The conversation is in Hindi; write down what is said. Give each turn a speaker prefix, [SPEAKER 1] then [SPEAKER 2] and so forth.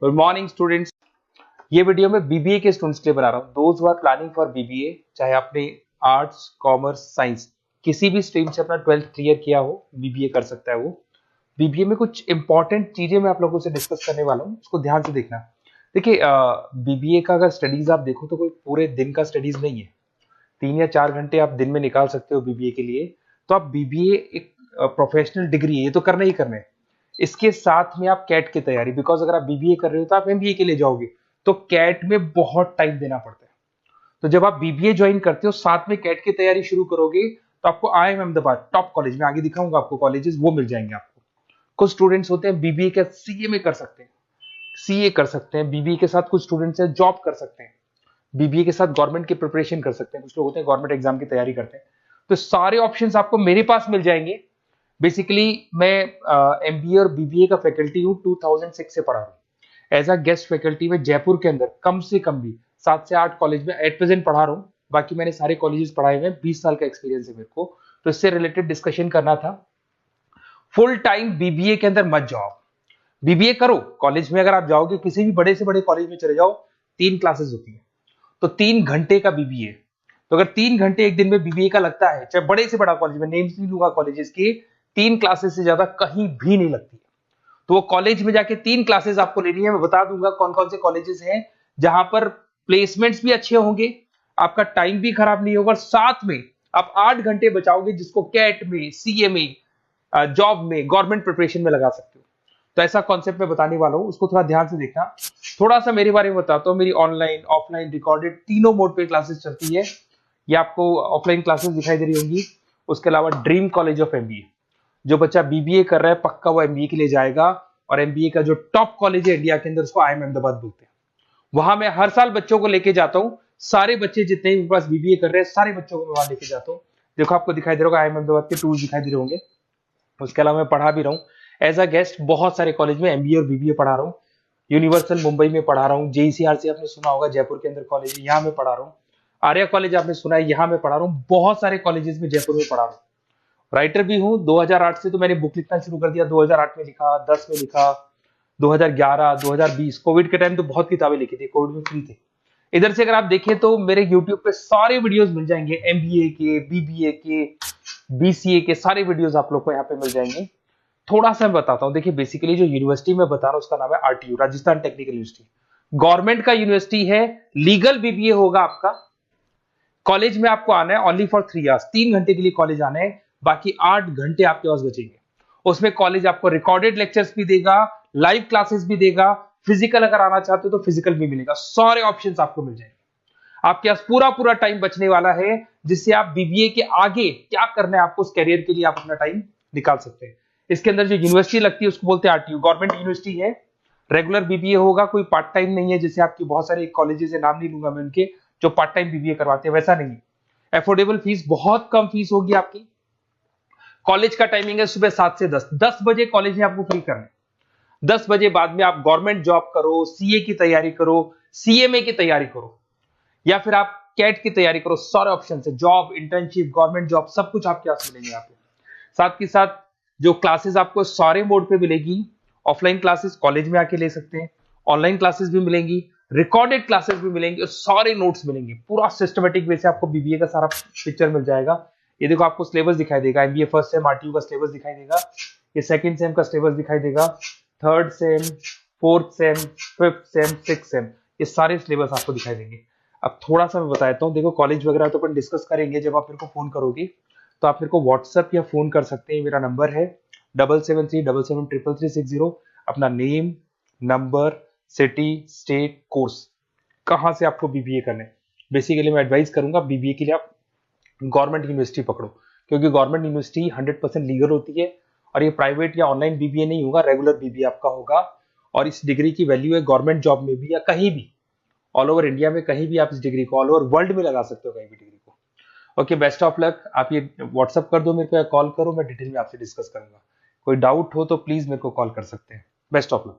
[SPEAKER 1] Good morning students. ये वीडियो मैं बीबीए के स्टूडेंट्स के लिए बना रहा हूँ। Those who are planning for BBA, चाहे आपने आर्ट्स, कॉमर्स, साइंस किसी भी स्ट्रीम से अपना 12th क्लियर किया हो, बीबीए कर सकता है वो। बीबीए में कुछ इंपॉर्टेंट चीजें मैं आप लोगों से डिस्कस करने वाला हूँ, उसको ध्यान से देखना। देखिए, बीबीए का अगर स्टडीज आप देखो तो कोई पूरे दिन का स्टडीज नहीं है। 3 या 4 घंटे आप दिन में निकाल सकते हो बीबीए के लिए। तो आप बीबीए एक प्रोफेशनल डिग्री है, ये तो करना ही करना है। इसके साथ में आप कैट की तैयारी, बिकॉज अगर आप बीबीए कर रहे हो तो आप एमबीए के लिए जाओगे, तो कैट में बहुत टाइम देना पड़ता है। तो जब आप बीबीए ज्वाइन करते हो, साथ में कैट की तैयारी शुरू करोगे, तो आपको आईआईएम अहमदाबाद टॉप कॉलेज में, आगे दिखाऊंगा आपको कॉलेजेस, वो मिल जाएंगे आपको। कुछ स्टूडेंट्स होते हैं बीबीए के सीए में कर सकते हैं, सीए कर सकते हैं बीबीए के साथ। कुछ स्टूडेंट्स हैं जॉब कर सकते हैं बीबीए के साथ, गवर्नमेंट की प्रिपरेशन कर सकते हैं। कुछ लोग होते हैं गवर्नमेंट एग्जाम की तैयारी करते हैं। तो सारे ऑप्शंस आपको मेरे पास मिल जाएंगे। बेसिकली मैं एमबीए और बीबीए का फैकल्टी हूँ, 2006 से पढ़ा रहा हूँ एज अ गेस्ट फैकल्टी में जयपुर के अंदर। कम से कम भी 7 से 8 कॉलेज में एट प्रेजेंट पढ़ा रहा हूँ। बाकी मैंने सारे कॉलेजेस पढ़ाए हुए हैं, 20 साल का एक्सपीरियंस है मेरे को। तो इससे रिलेटेड डिस्कशन करना था। फुल टाइम बीबीए के अंदर मत जाओ, बीबीए करो। कॉलेज में अगर आप जाओगे, किसी भी बड़े से बड़े कॉलेज में चले जाओ, 3 क्लासेस होती है, तो 3 घंटे का बीबीए। तो अगर 3 घंटे एक दिन में बीबीए का लगता है, चाहे बड़े से बड़ा कॉलेज में, नेम्स नहीं लूंगा कॉलेजेस की, 3 क्लासेस से ज्यादा कहीं भी नहीं लगती। तो वो कॉलेज में जाके 3 क्लासेस आपको लेनी है। मैं बता दूंगा कौन कौन से कॉलेजेस हैं जहां पर प्लेसमेंट्स भी अच्छे होंगे, आपका टाइम भी खराब नहीं होगा, और साथ में आप 8 घंटे बचाओगे, जिसको कैट में, सीए में, जॉब में, गवर्नमेंट प्रिपरेशन में लगा सकते हो। तो ऐसा कॉन्सेप्ट मैं बताने वाला हूं, उसको थोड़ा ध्यान से देखना। थोड़ा सा मेरे बारे में बताता हूँ। मेरी ऑनलाइन, ऑफलाइन, रिकॉर्डेड तीनों मोड पे क्लासेस चलती है। ये आपको ऑफलाइन क्लासेस दिखाई दे रही होंगी। उसके अलावा ड्रीम कॉलेज ऑफ एमबीए, जो बच्चा बीबीए कर रहा है पक्का वो एमबीए के लिए जाएगा। और एमबीए का जो टॉप कॉलेज है इंडिया के अंदर, उसको आईआईएम अहमदाबाद बोलते हैं। वहां मैं हर साल बच्चों को लेके जाता हूँ। सारे बच्चे जितने भी पास बीबीए कर रहे हैं, सारे बच्चों को मैं वहां लेके जाता हूँ। देखो, आपको दिखाई दे रहा होगा आईआईएम अहमदाबाद के टूल्स दिखाई दे रहे होंगे। उसके अलावा मैं पढ़ा भी रहा हूँ एज अ गेस्ट बहुत सारे कॉलेज में, एमबीए और बीबीए पढ़ा रहा हूँ। यूनिवर्सल मुंबई में पढ़ा रहा हूँ, जेईसीआरसी आपने सुना होगा, जयपुर के अंदर कॉलेज है, यहाँ मैं पढ़ा रहा हूँ। आर्या कॉलेज आपने सुना है, यहाँ मैं पढ़ा रहा हूँ। बहुत सारे कॉलेजेस में जयपुर में पढ़ा रहा हूँ। राइटर भी हूँ। 2008 से तो मैंने बुक लिखना शुरू कर दिया। 2008 में लिखा, 10 में लिखा, 2011, 2020, कोविड के टाइम तो बहुत किताबें लिखी थी, कोविड में फ्री थे। इधर से अगर आप देखें तो मेरे यूट्यूब पे सारे वीडियोस मिल जाएंगे, एमबीए के, बीबीए के, बीसीए के सारे वीडियोस आप लोग को यहाँ पे मिल जाएंगे। थोड़ा सा मैं बताता हूँ। देखिए, बेसिकली जो यूनिवर्सिटी मैं बता रहा हूँ उसका नाम है RTU, Rajasthan technical university. Government का यूनिवर्सिटी है, लीगल बीबीए होगा आपका। कॉलेज में आपको आना है ओनली फॉर 3 आवर्स, 3 घंटे के लिए कॉलेज आना है। बाकी 8 घंटे आपके पास बचेंगे। उसमें कॉलेज आपको रिकॉर्डेड लेक्चर्स भी देगा, लाइव क्लासेस भी देगा, फिजिकल अगर आना चाहते हो तो फिजिकल भी मिलेगा। सारे ऑप्शंस आपको मिल जाएंगे। आपके पास पूरा पूरा टाइम बचने वाला है, जिससे आप बीबीए के आगे क्या करना है आपको, उस कैरियर के लिए आप अपना टाइम निकाल सकते हैं। इसके अंदर जो यूनिवर्सिटी लगती है उसको बोलते हैं आरटीयू, गवर्नमेंट यूनिवर्सिटी है। रेगुलर बीबीए होगा, कोई पार्ट टाइम नहीं है, जैसे आपकी बहुत सारे कॉलेजेस है, नाम नहीं लूंगा मैं उनके, जो पार्ट टाइम बीबीए करवाते हैं, वैसा नहीं है। एफोर्डेबल फीस, बहुत कम फीस होगी आपकी। कॉलेज का टाइमिंग है सुबह 7 से 10, 10 बजे कॉलेज में आपको फ्री करना है। 10 बजे बाद में आप गवर्नमेंट जॉब करो, सीए की तैयारी करो, सीएमए की तैयारी करो, या फिर आप कैट की तैयारी करो। सारे ऑप्शन है, जॉब, इंटर्नशिप, गवर्नमेंट जॉब, सब कुछ आपके पास मिलेंगे यहाँ पे। साथ के साथ जो क्लासेस आपको सारे मोड पे मिलेगी। ऑफलाइन क्लासेस कॉलेज में आके ले सकते हैं, ऑनलाइन क्लासेस भी मिलेंगी, रिकॉर्डेड क्लासेस भी मिलेंगी, और सारे नोट्स मिलेंगे। पूरा सिस्टमेटिक वे से आपको बीबीए का सारा पिक्चर मिल जाएगा। ये देखो, आपको सिलेबस दिखाई देगा, एमबीए फर्स्ट सेम आरटीयू का सिलेबस दिखाई देगा, ये सेकंड सेम का सिलेबस दिखाई देगा, third same, fourth same, fifth sem, six same, ये सारे सिलेबस आपको दिखाई देंगे। अब थोड़ा सा मैं बताता हूँ। देखो, कॉलेज वगैरह तो अपन डिस्कस करेंगे जब आप मेरे को फोन करोगे, तो आप मेरे को व्हाट्सएप या फोन कर सकते हैं। मेरा नंबर है 7737733360। अपना name, number, city, state, course, कहाँ से आपको बीबीए करना है। बेसिकली मैं एडवाइस करूंगा बीबीए के लिए आप गवर्नमेंट यूनिवर्सिटी पकड़ो, क्योंकि गवर्नमेंट यूनिवर्सिटी 100% लीगल होती है। और ये प्राइवेट या ऑनलाइन बीबीए नहीं होगा, रेगुलर बीबीए आपका होगा। और इस डिग्री की वैल्यू है गवर्नमेंट जॉब में भी, या कहीं भी ऑल ओवर इंडिया में, कहीं भी आप इस डिग्री को, ऑल ओवर वर्ल्ड में लगा सकते हो कहीं भी डिग्री को। Okay, best of luck. आप ये व्हाट्सअप कर दो मेरे को या कॉल करो, मैं डिटेल में आपसे डिस्कस करूंगा। कोई डाउट हो तो प्लीज मेरे को कॉल कर सकते हैं। Best of luck.